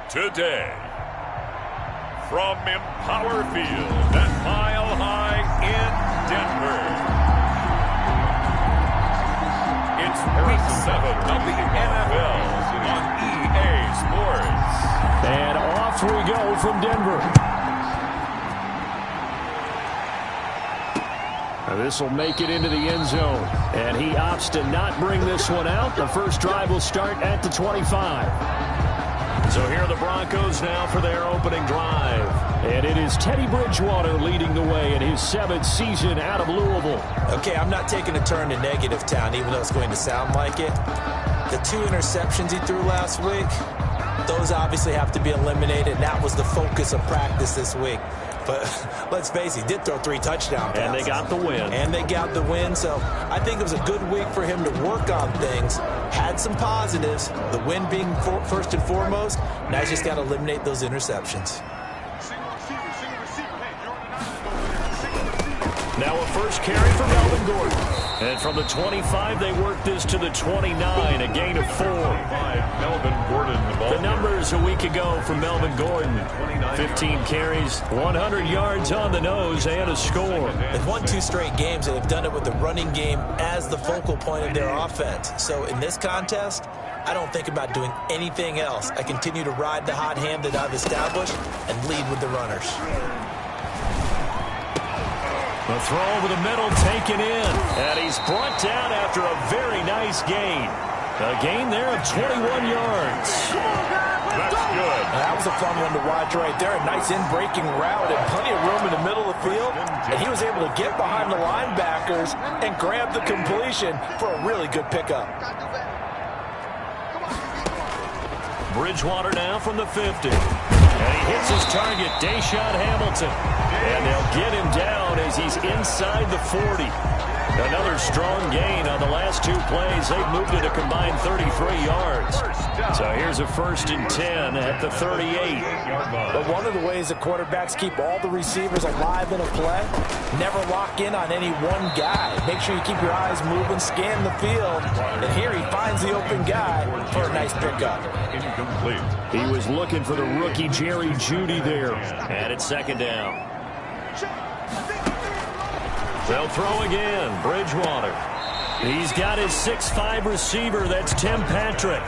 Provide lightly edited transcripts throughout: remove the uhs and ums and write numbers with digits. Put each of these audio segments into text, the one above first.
Today, from Empower Field at Mile High in Denver, it's Week 7 of the NFL on EA Sports. And off we go from Denver. This will make it into the end zone. And he opts to not bring this one out. The first drive will start at the 25. So here are the Broncos now for their opening drive. And it is Teddy Bridgewater leading the way in his 7th season out of Louisville. Okay, I'm not taking a turn to negative town, even though it's going to sound like it. The 2 interceptions he threw last week, those obviously have to be eliminated. And that was the focus of practice this week. But let's face it, he did throw 3 touchdown passes. And they got the win. And they got the win. So I think it was a good week for him to work on things. Had some positives, the win being first and foremost. Now he's just got to eliminate those interceptions. Now a first carry for Melvin Gordon. And from the 25, they work this to the 29, a gain of 4. Melvin Gordon. The numbers a week ago for Melvin Gordon. 15 carries, 100 yards on the nose, and a score. They've won 2 straight games, and they've done it with the running game as the focal point of their offense. So in this contest, I don't think about doing anything else. I continue to ride the hot hand that I've established and lead with the runners. The throw over the middle taken in. And he's brought down after a very nice gain. A gain there of 21 yards. That's good. That was a fun one to watch right there. A nice in-breaking route and plenty of room in the middle of the field. And he was able to get behind the linebackers and grab the completion for a really good pickup. Bridgewater now from the 50. And he hits his target, Deshaun Hamilton. And they'll get him down as he's inside the 40. Another strong gain on the last 2 plays. They've moved it a combined 33 yards. So here's a 1st and 10 at the 38. But one of the ways that quarterbacks keep all the receivers alive in a play, never lock in on any one guy. Make sure you keep your eyes moving, scan the field. And here he finds the open guy for a nice pickup. Incomplete. He was looking for the rookie Jerry Jeudy there. And it's 2nd down. They'll throw again. Bridgewater. He's got his 6'5 receiver. That's Tim Patrick.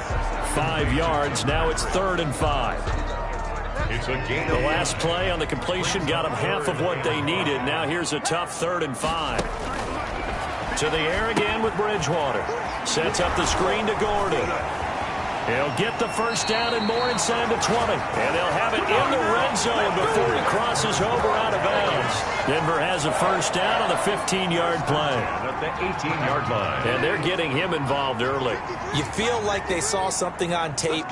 5 yards. Now it's 3rd and 5. It's a gain. The last play on the completion got them half of what they needed. Now here's a tough 3rd and 5. To the air again with Bridgewater. Sets up the screen to Gordon. He'll get the first down and more inside the 20. And they'll have it in the red zone before he crosses over out of bounds. Denver has a first down on the 15-yard play. At the 18-yard line. And they're getting him involved early. You feel like they saw something on tape,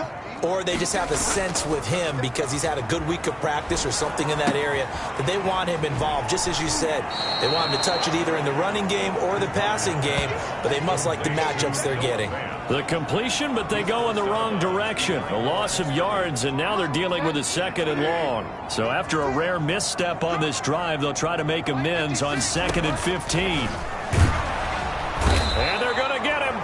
or they just have a sense with him because he's had a good week of practice or something in that area that they want him involved. Just as you said, they want him to touch it either in the running game or the passing game, but they must like the matchups they're getting. The completion, but they go in the wrong direction. A loss of yards, and now they're dealing with a 2nd and long. So after a rare misstep on this drive, they'll try to make amends on 2nd and 15. And they're going to get him.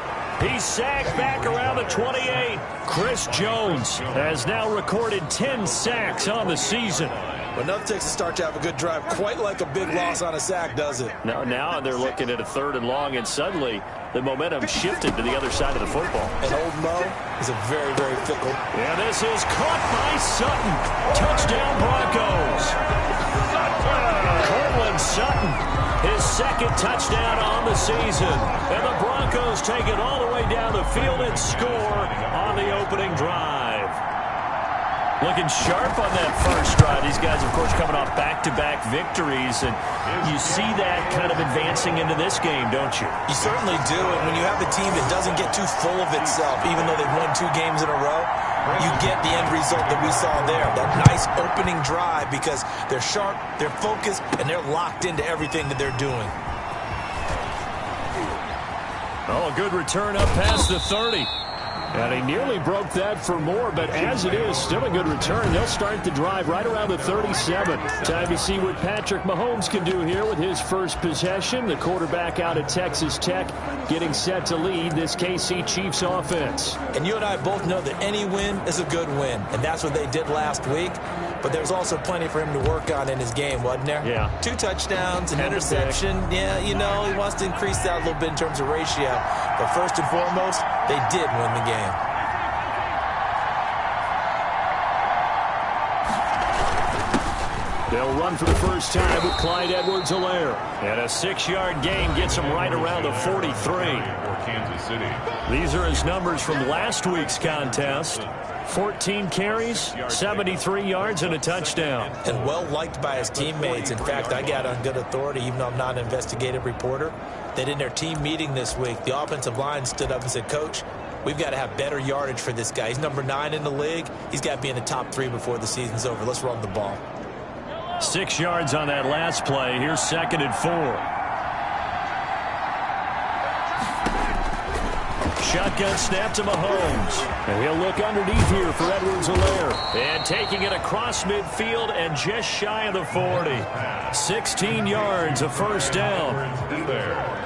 He's sacked back around the 28. Chris Jones has now recorded 10 sacks on the season. But nothing takes a start to have a good drive quite like a big loss on a sack, does it? Now they're looking at a 3rd and long, and suddenly the momentum shifted to the other side of the football. And old Mo is a very, very fickle. And this is caught by Sutton. Touchdown Broncos. Cortland Sutton, his 2nd touchdown on the season. And the Broncos take it all the way down the field and score on the opening drive. Looking sharp on that first drive. These guys, of course, coming off back-to-back victories, and you see that kind of advancing into this game, don't you? You certainly do, and when you have a team that doesn't get too full of itself, even though they've won 2 games in a row, you get the end result that we saw there, that nice opening drive, because they're sharp, they're focused, and they're locked into everything that they're doing. Oh, a good return up past the 30. And he nearly broke that for more, but as it is, still a good return. They'll start the drive right around the 37. Time to see what Patrick Mahomes can do here with his first possession. The quarterback out of Texas Tech getting set to lead this KC Chiefs offense. And you and I both know that any win is a good win, and that's what they did last week. But there's also plenty for him to work on in his game, wasn't there? Yeah. 2 touchdowns, an interception. Yeah, you know, he wants to increase that a little bit in terms of ratio. But first and foremost, they did win the game. They'll run for the first time with Clyde Edwards-Helaire. And a 6-yard gain gets him right around the 43. Kansas City. These are his numbers from last week's contest. 14 carries, 73 yards, and a touchdown. And well-liked by his teammates. In fact, I got on good authority, even though I'm not an investigative reporter, that in their team meeting this week, the offensive line stood up and said, Coach, we've got to have better yardage for this guy. He's number 9 in the league. He's got to be in the top 3 before the season's over. Let's run the ball. 6 yards on that last play. Here's 2nd and 4. Shotgun snap to Mahomes. And he'll look underneath here for Edwards-Helaire. And taking it across midfield and just shy of the 40. 16 yards, a first down.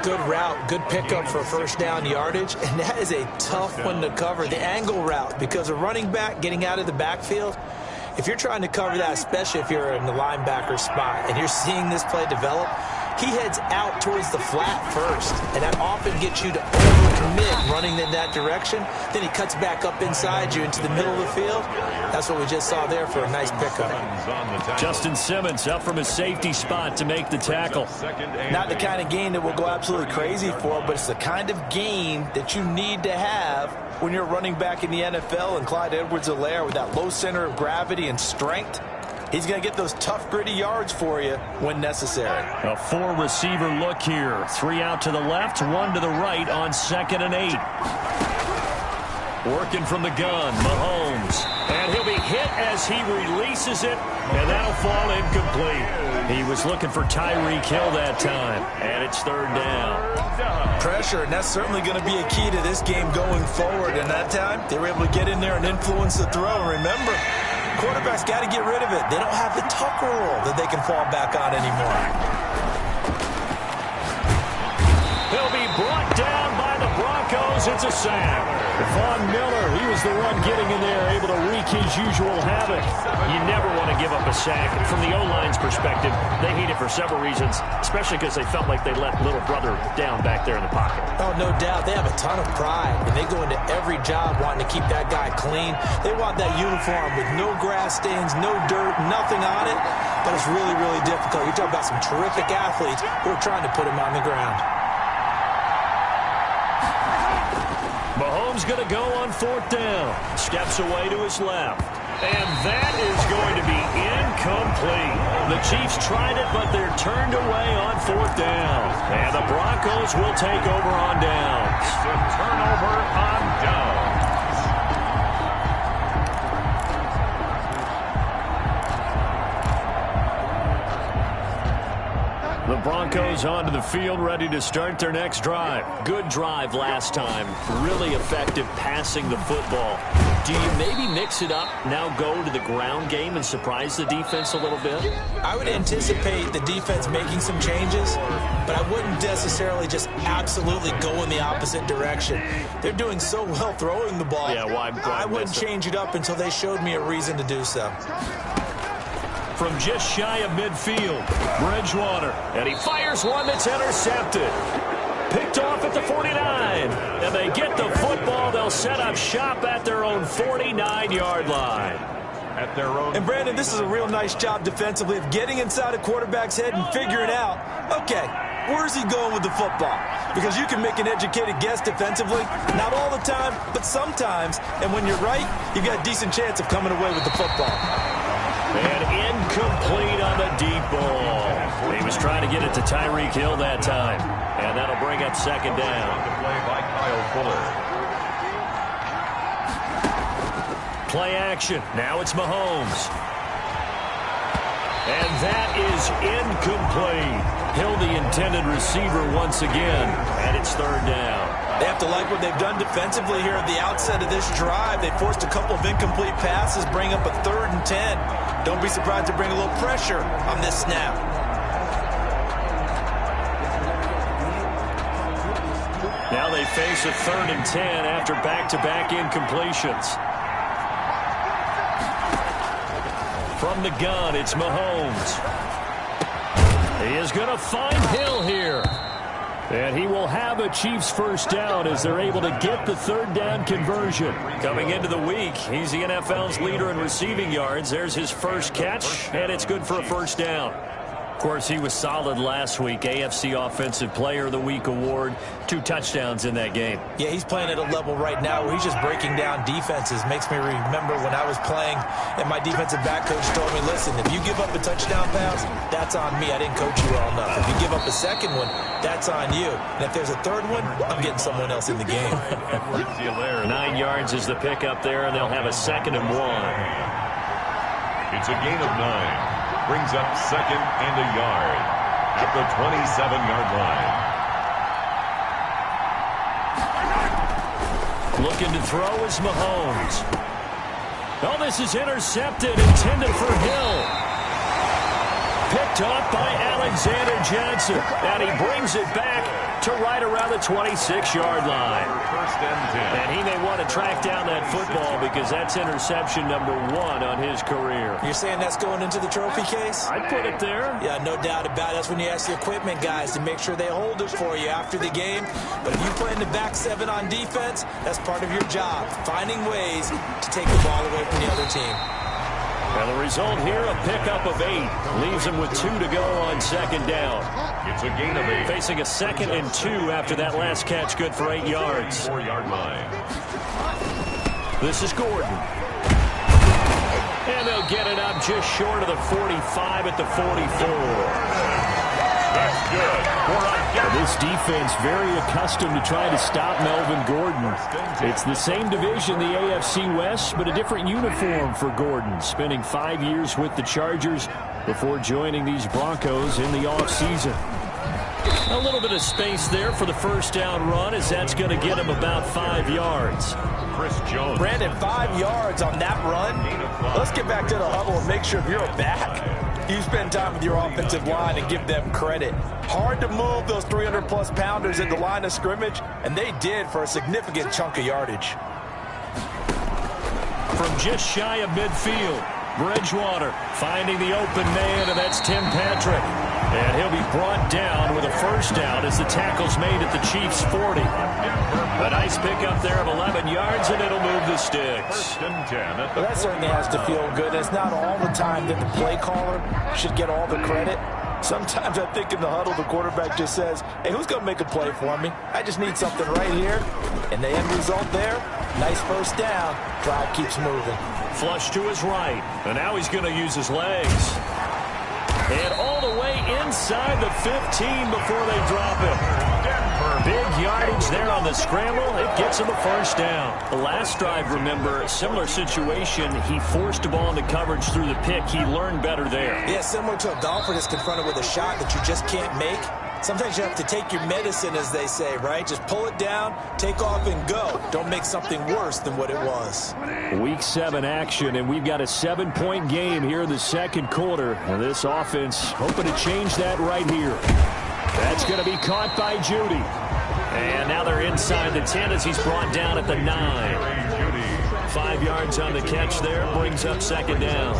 Good route, good pickup for first down yardage. And that is a tough one to cover, the angle route, because a running back getting out of the backfield, if you're trying to cover that, especially if you're in the linebacker spot and you're seeing this play develop, he heads out towards the flat first, and that often gets you to overcommit running in that direction. Then he cuts back up inside you into the middle of the field. That's what we just saw there for a nice pickup. Justin Simmons up from his safety spot to make the tackle. Not the kind of gain that we'll go absolutely crazy for, but it's the kind of gain that you need to have when you're running back in the NFL. And Clyde Edwards-Helaire, with that low center of gravity and strength, he's going to get those tough, gritty yards for you when necessary. A 4-receiver look here. 3 out to the left, 1 to the right on 2nd and 8. Working from the gun, Mahomes. And he'll be hit as he releases it, and that'll fall incomplete. He was looking for Tyreek Hill that time, and it's 3rd down. Pressure, and that's certainly going to be a key to this game going forward. And that time, they were able to get in there and influence the throw. Remember, quarterbacks got to get rid of it. They don't have the Tucker rule that they can fall back on anymore. He'll be brought down by the Broncos. It's a sack. Von Miller, he was the one getting in there, able to wreak his usual havoc. You never want to give up a sack. From the O-line's perspective, they hate it for several reasons, especially because they felt like they let little brother down back there in the pocket. Oh, no doubt. They have a ton of pride, and they go into every job wanting to keep that guy clean. They want that uniform with no grass stains, no dirt, nothing on it. But it's really, really difficult. You're talking about some terrific athletes who are trying to put him on the ground. Mahomes going to go on 4th down. Steps away to his left. And that is going to be incomplete. The Chiefs tried it, but they're turned away on 4th down. And the Broncos will take over on downs. It's a turnover on downs. The Broncos onto the field, ready to start their next drive. Good drive last time. Really effective passing the football. Do you maybe mix it up, now go to the ground game and surprise the defense a little bit? I would anticipate the defense making some changes, but I wouldn't necessarily just absolutely go in the opposite direction. They're doing so well throwing the ball. Yeah, why I wouldn't change it up until they showed me a reason to do so. From just shy of midfield, Bridgewater, and he fires one that's intercepted. Picked off at the 49, and they get the football. They'll set up shop at their own 49-yard line. At their own. And, Brandon, this is a real nice job defensively of getting inside a quarterback's head and figuring out, okay, where's he going with the football? Because you can make an educated guess defensively, not all the time, but sometimes. And when you're right, you've got a decent chance of coming away with the football. And incomplete on the deep ball. He was trying to get it to Tyreek Hill that time. And that'll bring up 2nd down. Play by Kyle Fuller. Play action. Now it's Mahomes. And that is incomplete. Hill, the intended receiver once again. And it's 3rd down. They have to like what they've done defensively here at the outset of this drive. They forced a couple of incomplete passes, bring up a 3rd and 10. Don't be surprised to bring a little pressure on this snap. Now they face a 3rd and 10 after back-to-back incompletions. From the gun, it's Mahomes. He is going to find Hill here. And he will have a Chiefs first down as they're able to get the 3rd down conversion. Coming into the week, he's the NFL's leader in receiving yards. There's his first catch, and it's good for a first down. Of course, he was solid last week. AFC Offensive Player of the Week award. 2 touchdowns in that game. Yeah, he's playing at a level right now where he's just breaking down defenses. Makes me remember when I was playing and my defensive back coach told me, listen, if you give up a touchdown pass, that's on me. I didn't coach you well enough. If you give up a second one, that's on you. And if there's a third one, I'm getting someone else in the game. 9 yards is the pickup there, and they'll have a 2nd and 1. It's a gain of 9. Brings up 2nd and a yard at the 27-yard line. Looking to throw is Mahomes. Oh, this is intercepted, intended for Hill. Picked up by Alexander Johnson. And he brings it back to right around the 26-yard line. 1st and 10. And he may want to track down that football because that's interception number 1 on his career. You're saying that's going into the trophy case? I'd put it there. Yeah, no doubt about it. That's when you ask the equipment guys to make sure they hold it for you after the game. But if you play in the back 7 on defense, that's part of your job, finding ways to take the ball away from the other team. And the result here, a pickup of 8. Leaves him with 2 to go on 2nd down. It's a gain of 8. Facing a 2nd and 2 after that last catch, good for 8 yards. 4-yard line. This is Gordon. And they'll get it up just short of the 45 at the 44. That's good. This defense very accustomed to trying to stop Melvin Gordon. It's the same division, the AFC West, but a different uniform for Gordon, spending 5 years with the Chargers before joining these Broncos in the offseason. A little bit of space there for the first down run as that's going to get him about 5 yards. Chris Jones. Brandon, 5 yards on that run. Let's get back to the huddle and make sure if you're back, you spend time with your offensive line and give them credit. Hard to move those 300-plus pounders at the line of scrimmage, and they did for a significant chunk of yardage. From just shy of midfield, Bridgewater finding the open man, and that's Tim Patrick. And he'll be brought down with a first down as the tackle's made at the Chiefs' 40. A nice pickup there of 11 yards, and it'll move the sticks. 1st and 10. Well, that certainly has to feel good. It's not all the time that the play caller should get all the credit. Sometimes I think in the huddle, the quarterback just says, hey, who's going to make a play for me? I just need something right here. And the end result there, nice first down. Drive keeps moving. Flush to his right, and now he's going to use his legs. And all the way inside the 15 before they drop him. Big yardage there on the scramble. It gets him a first down. The last drive, remember, similar situation. He forced the ball into coverage through the pick. He learned better there. Yeah, similar to a golfer that's confronted with a shot that you just can't make. Sometimes you have to take your medicine, as they say, right? Just pull it down, take off, and go. Don't make something worse than what it was. Week 7 action, and we've got a 7-point game here in the 2nd quarter. And this offense hoping to change that right here. That's going to be caught by Judy. And now they're inside the 10 as he's brought down at the 9. 5 yards on the catch there, brings up 2nd down.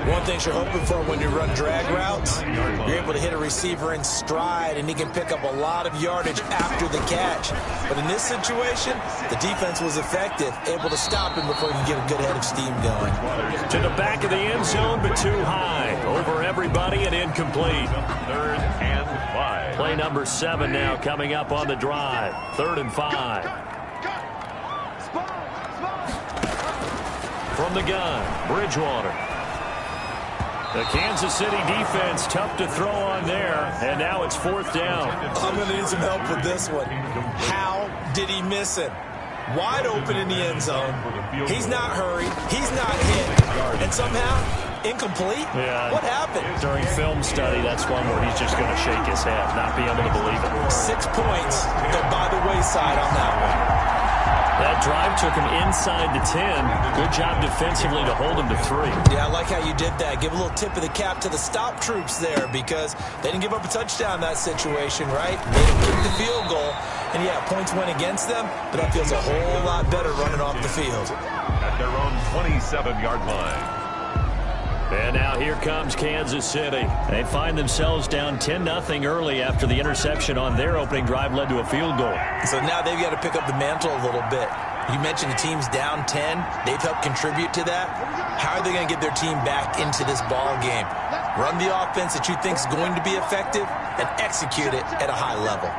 One thing you're hoping for when you run drag routes, you're able to hit a receiver in stride, and he can pick up a lot of yardage after the catch. But in this situation, the defense was effective, able to stop him before he can get a good head of steam going. To the back of the end zone, but too high. Over everybody and incomplete. 3rd and 5. Play number 7 now coming up on the drive. 3rd and 5. From the gun, Bridgewater. The Kansas City defense tough to throw on there, and now it's 4th down. I'm going to need some help with this one. How did he miss it? Wide open in the end zone. He's not hurried. He's not hit. And somehow, incomplete? Yeah. What happened? During film study, that's one where he's just going to shake his head, not be able to believe it. 6 points that, by the way, wayside on that one. That drive took him inside the 10. Good job defensively to hold him to 3. Yeah, I like how you did that. Give a little tip of the cap to the stop troops there because they didn't give up a touchdown in that situation, right? Made them kick the field goal. And, yeah, points went against them, but that feels a whole lot better running off the field. At their own 27-yard line. And now here comes Kansas City. They find themselves down 10-0 early after the interception on their opening drive led to a field goal. So now they've got to pick up the mantle a little bit. You mentioned the team's down 10. They've helped contribute to that. How are they going to get their team back into this ball game? Run the offense that you think is going to be effective and execute it at a high level.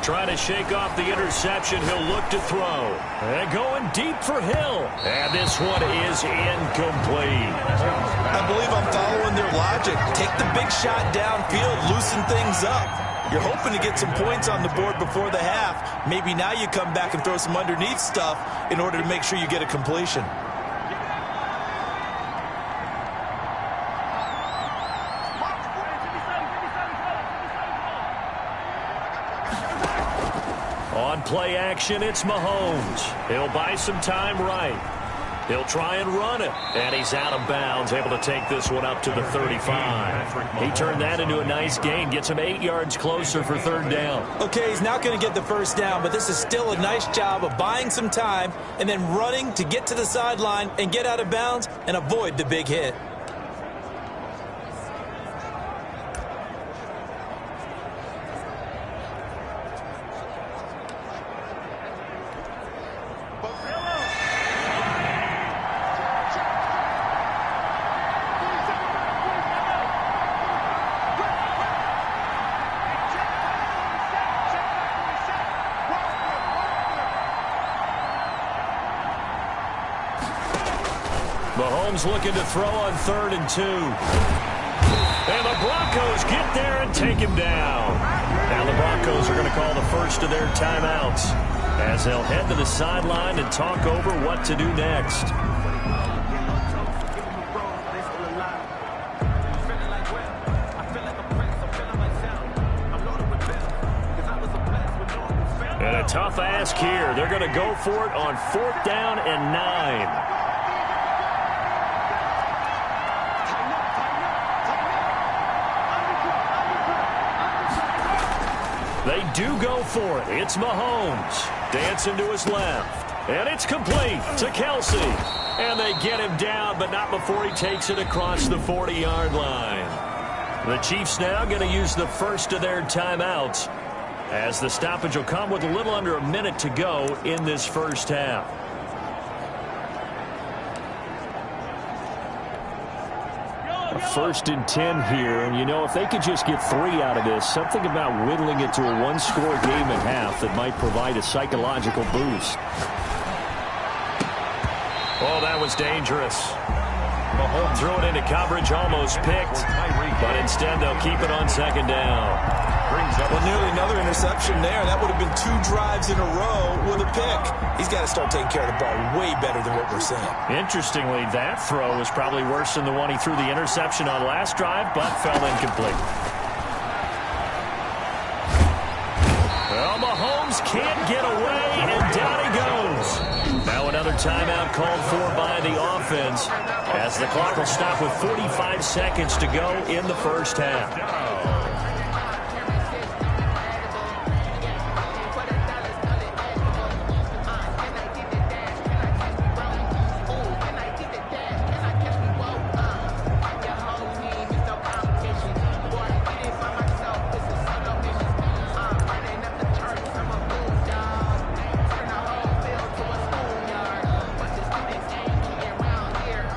Trying to shake off the interception. He'll look to throw. And going deep for Hill. And this one is incomplete. I believe I'm following their logic. Take the big shot downfield, loosen things up. You're hoping to get some points on the board before the half. Maybe now you come back and throw some underneath stuff in order to make sure you get a completion. On play action, it's Mahomes. He'll buy some time right. He'll try and run it. And he's out of bounds, able to take this one up to the 35. He turned that into a nice gain, gets him 8 yards closer for third down. Okay, he's not going to get the first down, but this is still a nice job of buying some time and then running to get to the sideline and get out of bounds and avoid the big hit. Mahomes looking to throw on 3rd and 2. And the Broncos get there and take him down. Now the Broncos are going to call the first of their timeouts as they'll head to the sideline and talk over what to do next. And a tough ask here. They're going to go for it on 4th down and 9. They do go for it. It's Mahomes. Dancing to his left. And it's complete to Kelsey. And they get him down, but not before he takes it across the 40-yard line. The Chiefs now going to use the first of their timeouts as the stoppage will come with a little under a minute to go in this first half. A 1st and 10 here, and you know, if they could just get 3 out of this, something about whittling it to a one-score game at half that might provide a psychological boost. Oh, that was dangerous. Mahomes threw it into coverage, almost picked, but instead they'll keep it on 2nd down. Well, nearly another interception there. That would have been 2 drives in a row with a pick. He's got to start taking care of the ball way better than what we're seeing. Interestingly, that throw was probably worse than the one he threw the interception on last drive, but fell incomplete. Well, Mahomes can't get away, and down he goes. Now another timeout called for by the offense as the clock will stop with 45 seconds to go in the first half.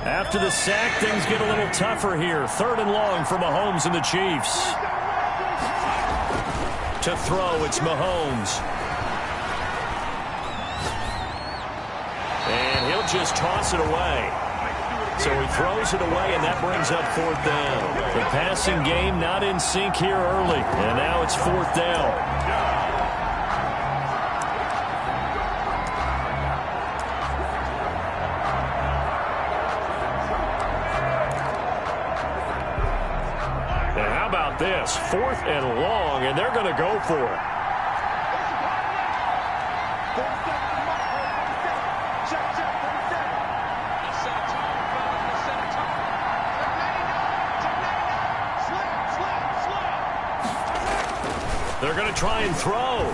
After the sack, things get a little tougher here. 3rd and long for Mahomes and the Chiefs. To throw, it's Mahomes. And he'll just toss it away. So he throws it away, and that brings up 4th down. The passing game not in sync here early. And now it's 4th down. about this? 4th and long, and they're going to go for it. They're going to try and throw.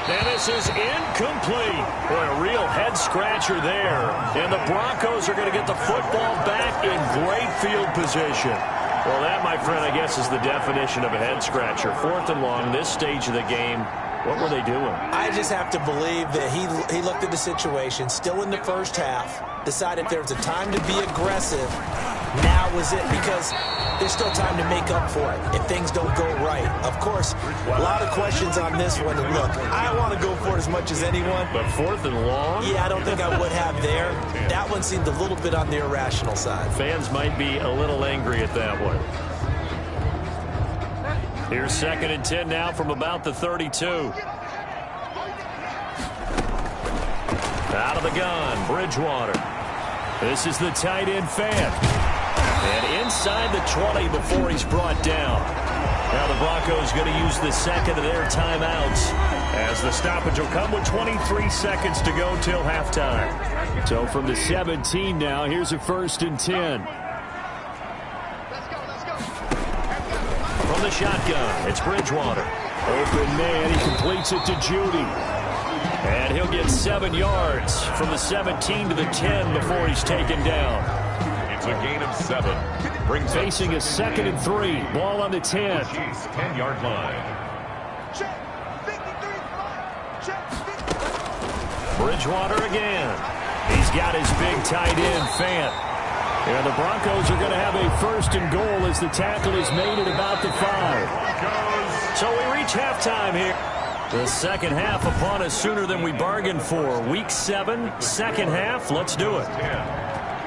And this is incomplete. Boy, a real head-scratcher there. And the Broncos are going to get the football back in great field position. Well, that, my friend, I guess is the definition of a head-scratcher. 4th and long, this stage of the game. What were they doing? I just have to believe that he looked at the situation, still in the first half, decided there was a time to be aggressive. Now was it, because there's still time to make up for it if things don't go right. Of course, a lot of questions on this one. And look, I want to go for it as much as anyone. But 4th and long? Yeah, I don't think I would have there. That one seemed a little bit on the irrational side. Fans might be a little angry at that one. Here's 2nd and 10 now from about the 32. Out of the gun, Bridgewater. This is the tight end Fant. And inside the 20 before he's brought down. Now the Broncos going to use the second of their timeouts, as the stoppage will come with 23 seconds to go till halftime. So from the 17 now, here's a 1st and 10. From the shotgun, it's Bridgewater. Open man, he completes it to Judy. And he'll get 7 yards from the 17 to the 10 before he's taken down. It's a gain of 7. Facing a 2nd and 3. Ball on the 10. 10-yard line. Bridgewater again. He's got his big tight end, Fant. And the Broncos are going to have a 1st and goal as the tackle is made at about the 5. So we reach halftime here. The second half upon us sooner than we bargained for. Week 7, second half. Let's do it.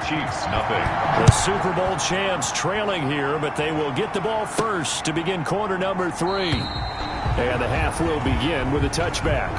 Chiefs, nothing. The Super Bowl champs trailing here, but they will get the ball first to begin quarter number 3. And the half will begin with a touchback.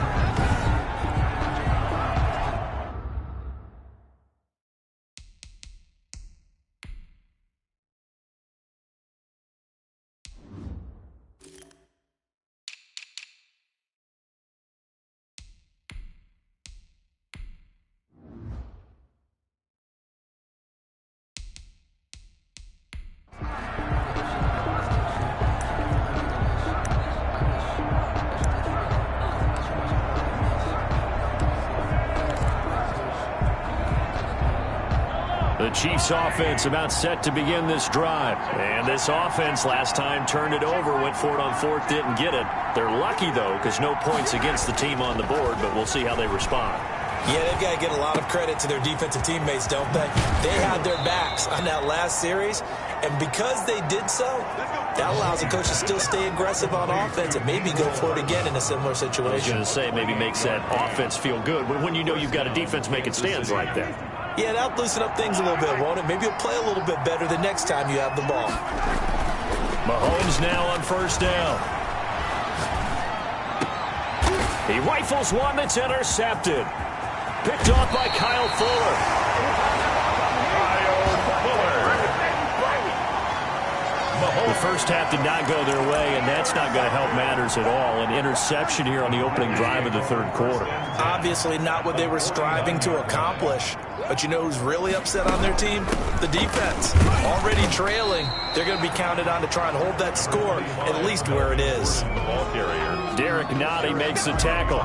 The Chiefs offense about set to begin this drive. And this offense last time turned it over, went for it on 4th, didn't get it. They're lucky, though, because no points against the team on the board, but we'll see how they respond. Yeah, they've got to get a lot of credit to their defensive teammates, don't they? They had their backs on that last series, and because they did so, that allows the coach to still stay aggressive on offense and maybe go for it again in a similar situation. I was going to say, maybe makes that offense feel good when you know you've got a defense making stands like that. Yeah, that'll loosen up things a little bit, won't it? Maybe you'll play a little bit better the next time you have the ball. Mahomes now on 1st down. He rifles one that's intercepted. Picked off by Kyle Fuller. The first half did not go their way, and that's not going to help matters at all. An interception here on the opening drive of the 3rd quarter. Obviously not what they were striving to accomplish. But you know who's really upset on their team? The defense. Already trailing. They're going to be counted on to try and hold that score at least where it is. Derek Nottie makes the tackle.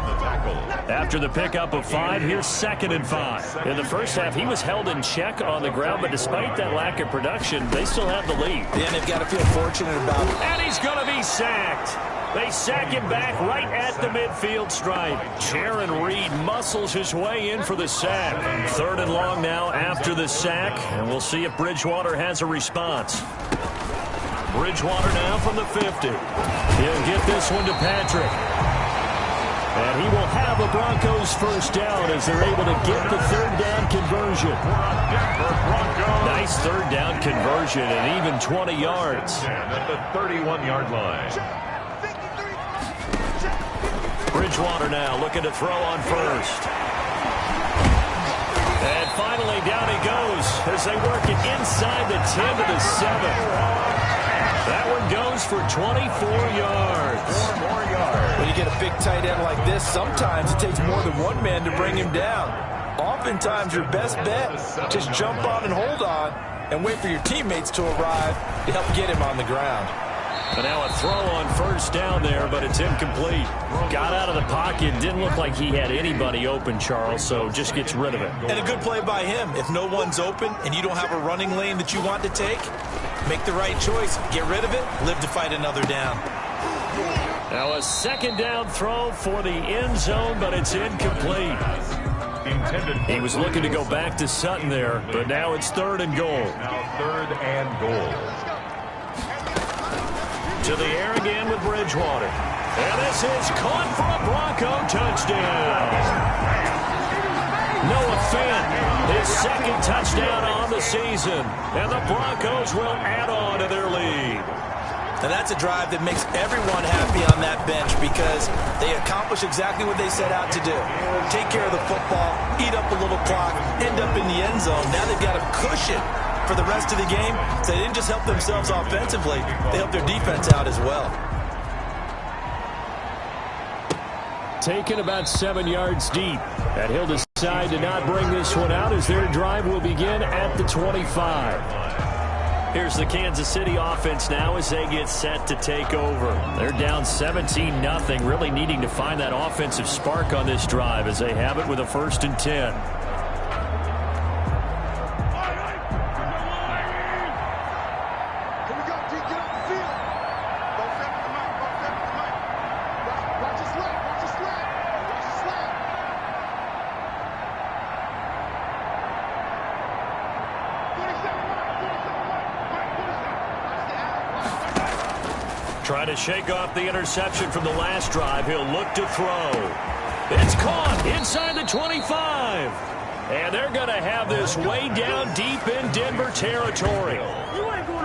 After the pickup of 5, here's 2nd and 5. In the first half, he was held in check on the ground, but despite that lack of production, they still have the lead. Yeah, they've got to feel fortunate about it. And he's going to be sacked. They sack him back right at the midfield stripe. Jaron Reed muscles his way in for the sack. 3rd and long now after the sack, and we'll see if Bridgewater has a response. Bridgewater now from the 50. He'll get this one to Patrick. And he will have a Broncos 1st down as they're able to get the 3rd down conversion. Nice 3rd down conversion and even 20 yards. At the 31-yard line. Bridgewater now looking to throw on 1st. And finally finally, down he goes as they work it inside the 10 to the 7. That one goes for 24 yards. 4 more yards. When you get a big tight end like this, sometimes it takes more than one man to bring him down. Oftentimes, your best bet, just jump on and hold on and wait for your teammates to arrive to help get him on the ground. And now a throw on first down there, but it's incomplete. Got out of the pocket. Didn't look like he had anybody open, Charles, so just gets rid of it. And a good play by him. If no one's open and you don't have a running lane that you want to take, make the right choice. Get rid of it. Live to fight another down. Now a second down throw for the end zone, but it's incomplete. He was looking to go back to Sutton there, but now it's 3rd and goal. Now 3rd and goal. To the air again with Bridgewater. And this is caught for a Bronco touchdown. Noah Fant, his 2nd touchdown on the season. And the Broncos will add on to their lead. And that's a drive that makes everyone happy on that bench because they accomplish exactly what they set out to do. Take care of the football, eat up a little clock, end up in the end zone. Now they've got a cushion for the rest of the game. So they didn't just help themselves offensively, they helped their defense out as well. Taken about 7 yards deep. And he'll decide to not bring this one out as their drive will begin at the 25. Here's the Kansas City offense now as they get set to take over. They're down 17-0, really needing to find that offensive spark on this drive as they have it with a 1st and 10. Trying to shake off the interception from the last drive. He'll look to throw. It's caught inside the 25. And they're going to have this way down deep in Denver territory.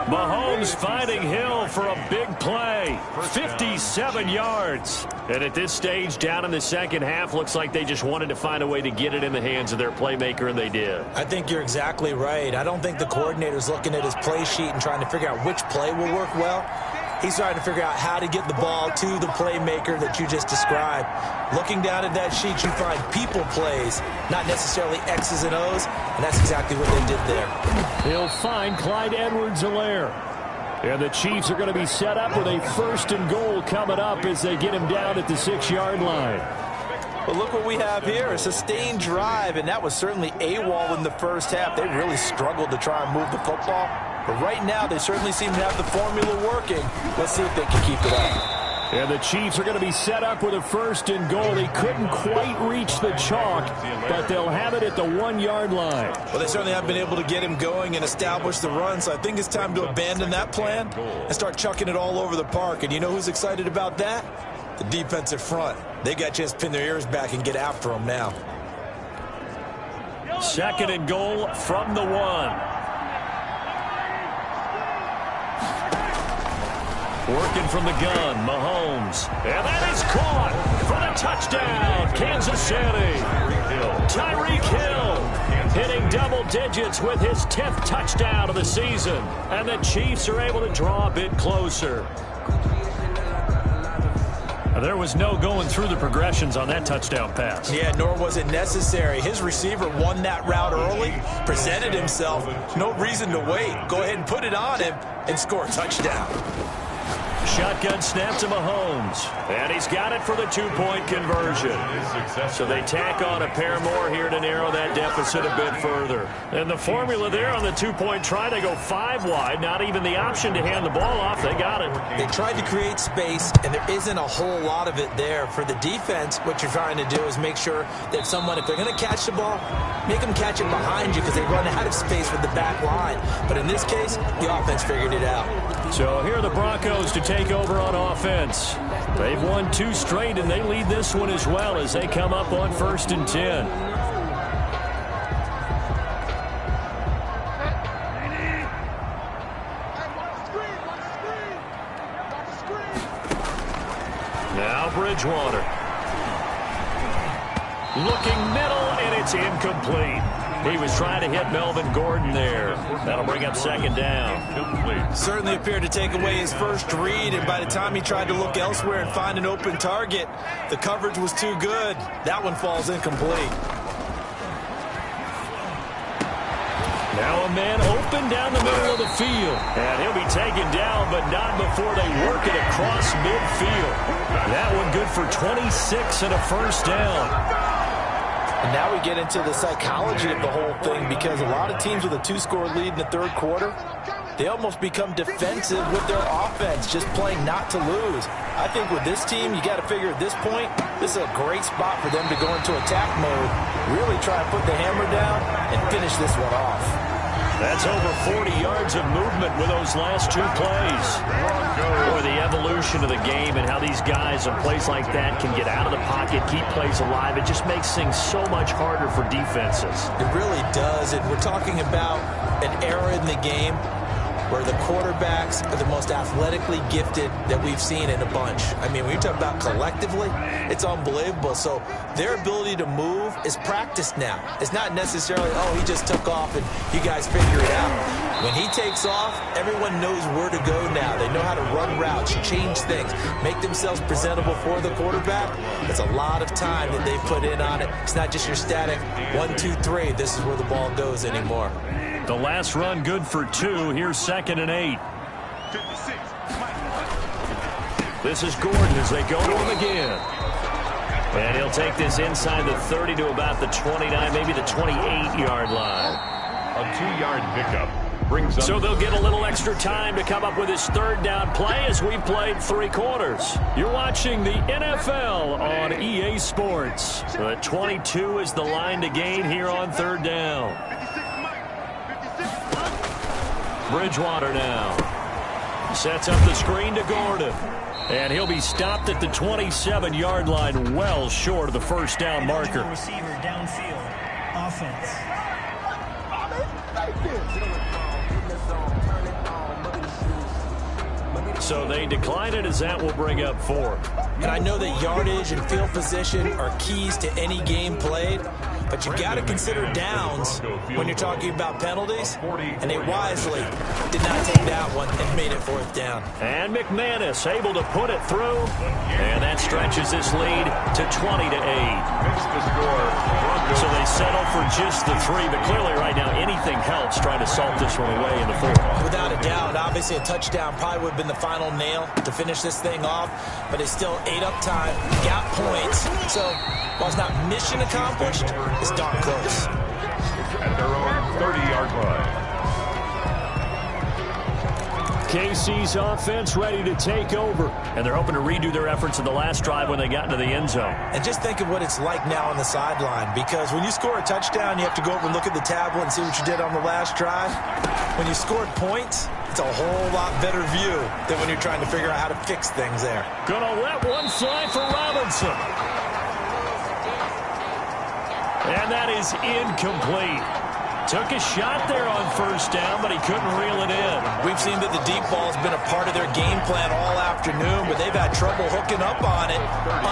Mahomes finding Hill for a big play. 57 yards. And at this stage, down in the second half, looks like they just wanted to find a way to get it in the hands of their playmaker, and they did. I think you're exactly right. I don't think the coordinator's looking at his play sheet and trying to figure out which play will work well. He's trying to figure out how to get the ball to the playmaker that you just described. Looking down at that sheet, you find people plays, not necessarily X's and O's, and that's exactly what they did there. He'll find Clyde Edwards-Helaire. And the Chiefs are going to be set up with a 1st and goal coming up as they get him down at the 6-yard line. But look what we have here, a sustained drive, and that was certainly AWOL in the first half. They really struggled to try and move the football. But right now, they certainly seem to have the formula working. Let's see if they can keep it up. And the Chiefs are going to be set up with a 1st and goal. He couldn't quite reach the chalk, but they'll have it at the 1-yard line. Well, they certainly have been able to get him going and establish the run, so I think it's time to abandon that plan and start chucking it all over the park. And you know who's excited about that? The defensive front. They got a chance to pin their ears back and get after them now. 2nd and goal from the 1. Working from the gun, Mahomes. And that is caught for the touchdown, Kansas City. Tyreek Hill hitting double digits with his 10th touchdown of the season. And the Chiefs are able to draw a bit closer. There was no going through the progressions on that touchdown pass. Yeah, nor was it necessary. His receiver won that route early, presented himself. No reason to wait. Go ahead and put it on him and score a touchdown. Shotgun snap to Mahomes. And he's got it for the 2-point conversion. So they tack on a pair more here to narrow that deficit a bit further. And the formula there on the 2-point try, they go 5 wide. Not even the option to hand the ball off. They got it. They tried to create space, and there isn't a whole lot of it there. For the defense, what you're trying to do is make sure that if they're going to catch the ball, make them catch it behind you because they run out of space with the back line. But in this case, the offense figured it out. So here are the Broncos to take over on offense. They've won 2 straight, and they lead this one as well as they come up on 1st and 10. Now Bridgewater. Looking middle, and it's incomplete. He was trying to hit Melvin Gordon there. That'll bring up second down. Certainly appeared to take away his first read, and by the time he tried to look elsewhere and find an open target, the coverage was too good. That one falls incomplete. Now a man open down the middle of the field. And he'll be taken down, but not before they work it across midfield. That one good for 26 and a first down. And now we get into the psychology of the whole thing, because a lot of teams with a 2-score lead in the third quarter, they almost become defensive with their offense, just playing not to lose. I think with this team, you got to figure at this point, this is a great spot for them to go into attack mode, really try and put the hammer down and finish this one off. That's over 40 yards of movement with those last two plays. Boy, the evolution of the game and how these guys in plays like that can get out of the pocket, keep plays alive, it just makes things so much harder for defenses. It really does, and we're talking about an era in the game where the quarterbacks are the most athletically gifted that we've seen in a bunch. I mean, when you talk about collectively, it's unbelievable. So their ability to move is practiced now. It's not necessarily, oh, he just took off and you guys figure it out. When he takes off, everyone knows where to go now. They know how to run routes, change things, make themselves presentable for the quarterback. It's a lot of time that they put in on it. It's not just your static 1, 2, 3. This is where the ball goes anymore. The last run good for 2. Here's 2nd and 8. This is Gordon as they go to him again. And he'll take this inside the 30 to about the 29, maybe the 28-yard line. A 2-yard pickup brings up. So they'll get a little extra time to come up with his third down play as we've played 3 quarters. You're watching the NFL on EA Sports. The 22 is the line to gain here on third down. Bridgewater now. Sets up the screen to Gordon. And he'll be stopped at the 27-yard line, well short of the first down marker. Receiver downfield. Offense. So they decline it as that will bring up 4. And I know that yardage and field position are keys to any game played, but you got to consider downs when you're talking about penalties, and they wisely did not take that one and made it 4th down. And McManus able to put it through, and that stretches this lead to 20-8. So they settle for just the 3, but clearly right now anything helps trying to salt this one away in the 4th. Without a doubt, obviously a touchdown probably would have been the final nail to finish this thing off, but it's still 8 up time, got points, so while it's not mission accomplished, it's darn close. At their own 30-yard line. KC's offense ready to take over, and they're hoping to redo their efforts in the last drive when they got into the end zone. And just think of what it's like now on the sideline, because when you score a touchdown, you have to go over and look at the tablet and see what you did on the last drive. When you scored points, it's a whole lot better view than when you're trying to figure out how to fix things there. Gonna let one fly for Robinson. And that is incomplete. Took a shot there on first down, but he couldn't reel it in. We've seen that the deep ball's been a part of their game plan all afternoon, but they've had trouble hooking up on it,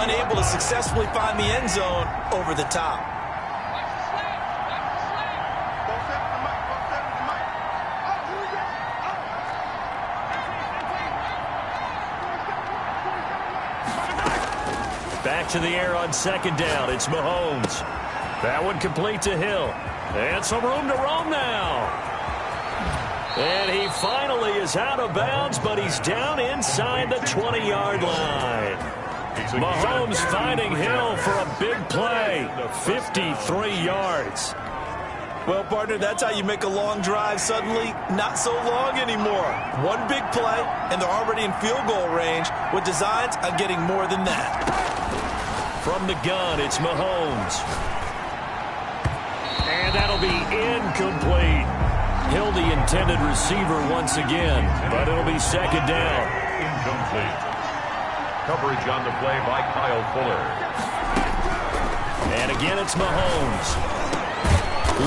unable to successfully find the end zone over the top. Back to the air on second down. It's Mahomes. That one complete to Hill. And some room to roam now. And he finally is out of bounds, but he's down inside the 20-yard line. Mahomes finding Hill for a big play. 53 yards. Well, partner, that's how you make a long drive suddenly not so long anymore. One big play, and they're already in field goal range with designs on getting more than that. From the gun, it's Mahomes. And that'll be incomplete. Hill, the intended receiver once again, but it'll be second down. Incomplete. Coverage on the play by Kyle Fuller. And again, it's Mahomes.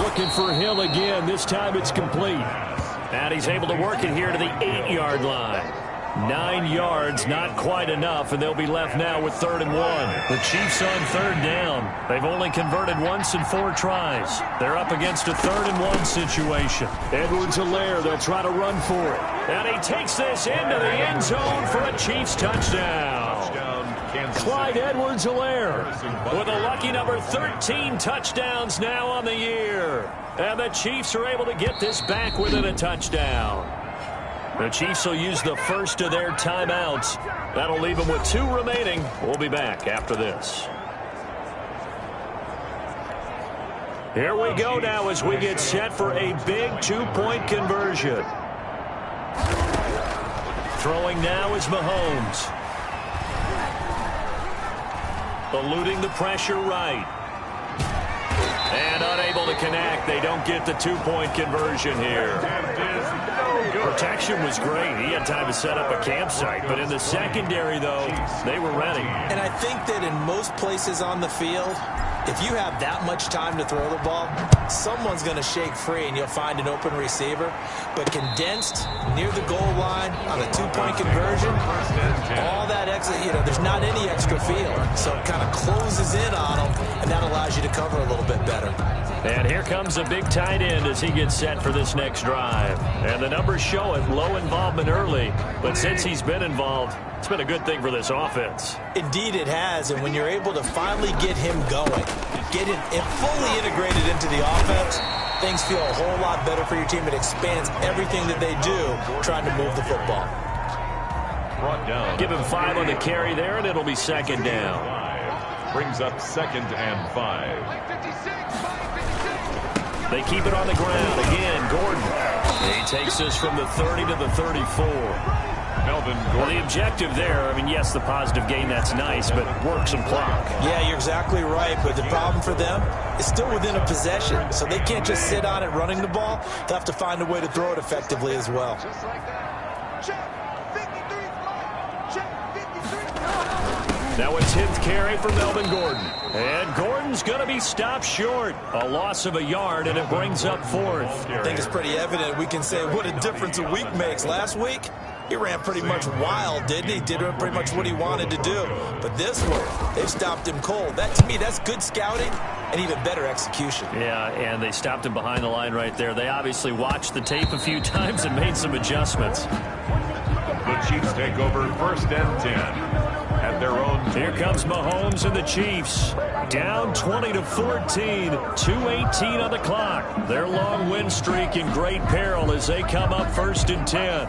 Looking for Hill again. This time it's complete. And he's able to work it here to the 8-yard line. 9 yards, not quite enough, and they'll be left now with 3rd and 1. The Chiefs on 3rd down. They've only converted once in 4 tries. They're up against a 3rd and 1 situation. Edwards-Helaire, they'll try to run for it. And he takes this into the end zone for a Chiefs touchdown. Clyde Edwards-Helaire with a lucky number 13 touchdowns now on the year. And the Chiefs are able to get this back within a touchdown. The Chiefs will use the first of their timeouts. That'll leave them with 2 remaining. We'll be back after this. Here we go now as we get set for a big 2-point conversion. Throwing now is Mahomes. Eluding the pressure right. And unable to connect. They don't get the 2-point conversion here. Protection was great. He had time to set up a campsite. But in the secondary, though, they were ready. And I think that in most places on the field, if you have that much time to throw the ball, someone's going to shake free and you'll find an open receiver. But condensed near the goal line on a 2-point conversion, all that extra, there's not any extra field. So it kind of closes in on them, and that allows you to cover a little bit better. And here comes a big tight end as he gets set for this next drive. And the numbers show it, low involvement early. But since he's been involved, it's been a good thing for this offense. Indeed it has, and when you're able to finally get him going, get him fully integrated into the offense, things feel a whole lot better for your team. It expands everything that they do trying to move the football. Give him 5 on the carry there, and it'll be 2nd down. Brings up 2nd and 5. They keep it on the ground. Again, Gordon. He takes this from the 30 to the 34. Melvin Gordon. Well, the objective there, yes, the positive gain, that's nice, but work some clock. Yeah, you're exactly right, but the problem for them is still within a possession, so they can't just sit on it running the ball. They'll have to find a way to throw it effectively as well. Now a 10th carry for Melvin Gordon. And Gordon's going to be stopped short. A loss of a yard, and it brings up 4th. I think it's pretty evident. We can say what a difference a week makes. Last week, he ran pretty much wild, didn't he? Did pretty much what he wanted to do. But this one, they've stopped him cold. That, to me, that's good scouting and even better execution. Yeah, and they stopped him behind the line right there. They obviously watched the tape a few times and made some adjustments. The Chiefs take over 1st and 10. At their own. Here comes Mahomes and the Chiefs. Down 20-14, 2:18 on the clock. Their long win streak in great peril as they come up 1st and 10.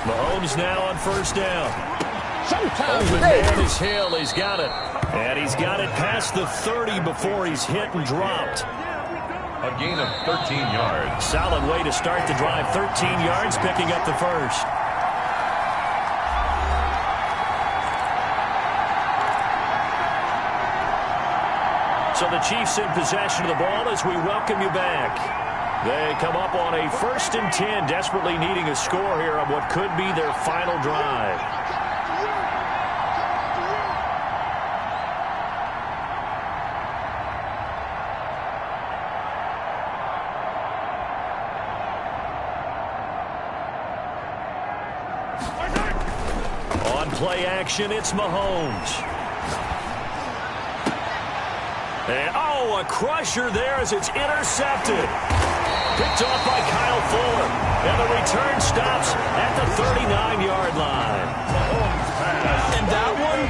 Mahomes now on 1st down. Open man is Hill. He's got it. And he's got it past the 30 before he's hit and dropped. A gain of 13 yards. Solid way to start the drive. 13 yards, picking up the first. So the Chiefs in possession of the ball as we welcome you back. They come up on a 1st and 10, desperately needing a score here on what could be their final drive. Play action, it's Mahomes. And, a crusher there as it's intercepted. Picked off by Kyle Fuller. And the return stops at the 39-yard line. And that one,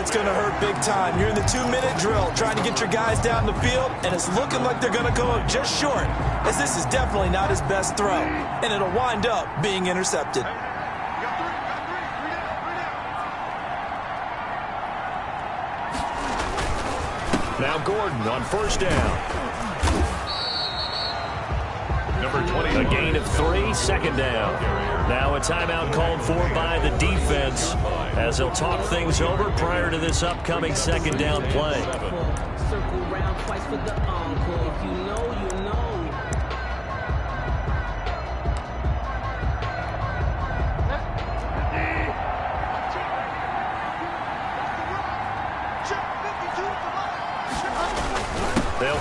it's going to hurt big time. You're in the 2-minute drill trying to get your guys down the field, and it's looking like they're going to go up just short, as this is definitely not his best throw. And it'll wind up being intercepted. Now Gordon on 1st down. Number 20. A gain of 3, 2nd down. Now a timeout called for by the defense as they'll talk things over prior to this upcoming 2nd down play. Circle round twice for the encore. If you know, you know.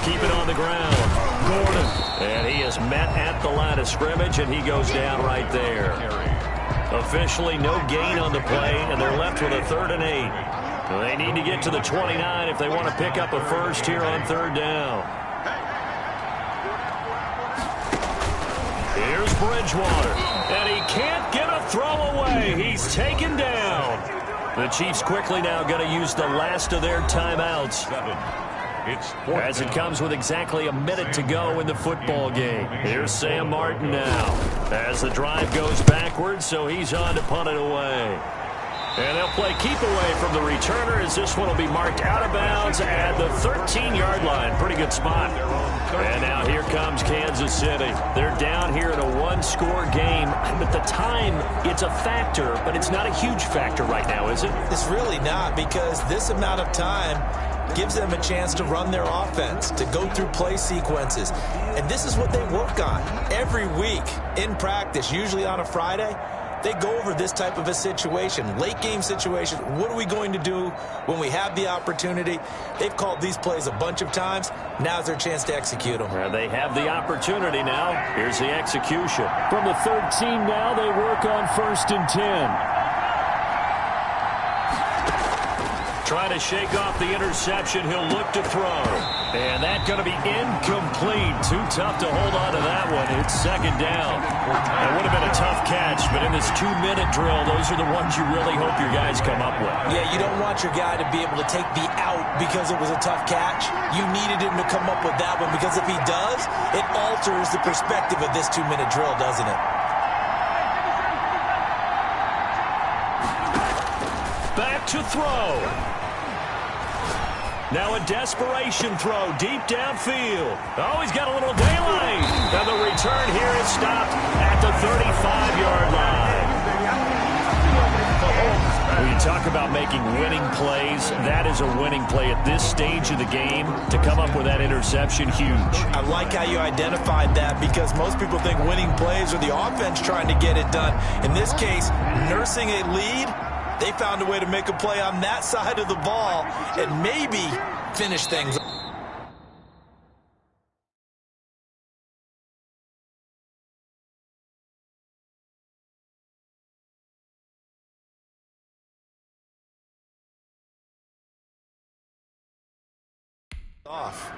keep it on the ground. Gordon. And he is met at the line of scrimmage, and he goes down right there. Officially no gain on the play, and they're left with a 3rd and 8. They need to get to the 29 if they want to pick up a first here on 3rd down. Here's Bridgewater, and he can't get a throw away. He's taken down. The Chiefs quickly now going to use the last of their timeouts, as it comes with exactly a minute to go in the football game. Here's Sam Martin now, as the drive goes backwards, so he's on to punt it away. And they'll play keep away from the returner, as this one will be marked out of bounds at the 13-yard line. Pretty good spot. And now here comes Kansas City. They're down here in a 1-score game. At the time, it's a factor, but it's not a huge factor right now, is it? It's really not, because this amount of time gives them a chance to run their offense, to go through play sequences. And this is what they work on every week in practice, usually on a Friday. They go over this type of a situation, late game situation. What are we going to do when we have the opportunity? They've called these plays a bunch of times. Now's their chance to execute them. Well, they have the opportunity now. Here's the execution. From the 13 now, they work on 1st and 10. Trying to shake off the interception. He'll look to throw. And that's going to be incomplete. Too tough to hold on to that one. It's 2nd down. It would have been a tough catch, but in this 2-minute drill, those are the ones you really hope your guys come up with. Yeah, you don't want your guy to be able to take the out because it was a tough catch. You needed him to come up with that one, because if he does, it alters the perspective of this 2-minute drill, doesn't it? Back to throw. Now a desperation throw deep downfield. Oh, he's got a little daylight. And the return here is stopped at the 35-yard line. When you talk about making winning plays, that is a winning play at this stage of the game. To come up with that interception, huge. I like how you identified that, because most people think winning plays are the offense trying to get it done. In this case, nursing a lead, they found a way to make a play on that side of the ball and maybe finish things off.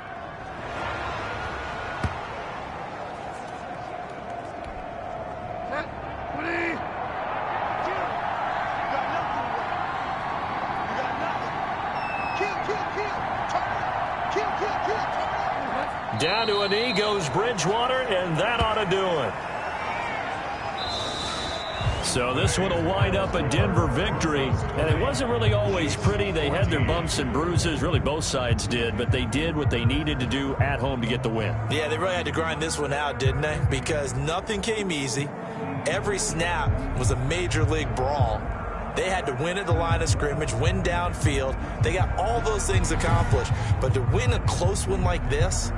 Down to a knee goes Bridgewater, and that ought to do it. So this one will wind up a Denver victory, and it wasn't really always pretty. They had their bumps and bruises, really both sides did, but they did what they needed to do at home to get the win. Yeah, they really had to grind this one out, didn't they? Because nothing came easy. Every snap was a major league brawl. They had to win at the line of scrimmage, win downfield. They got all those things accomplished. But to win a close one like this,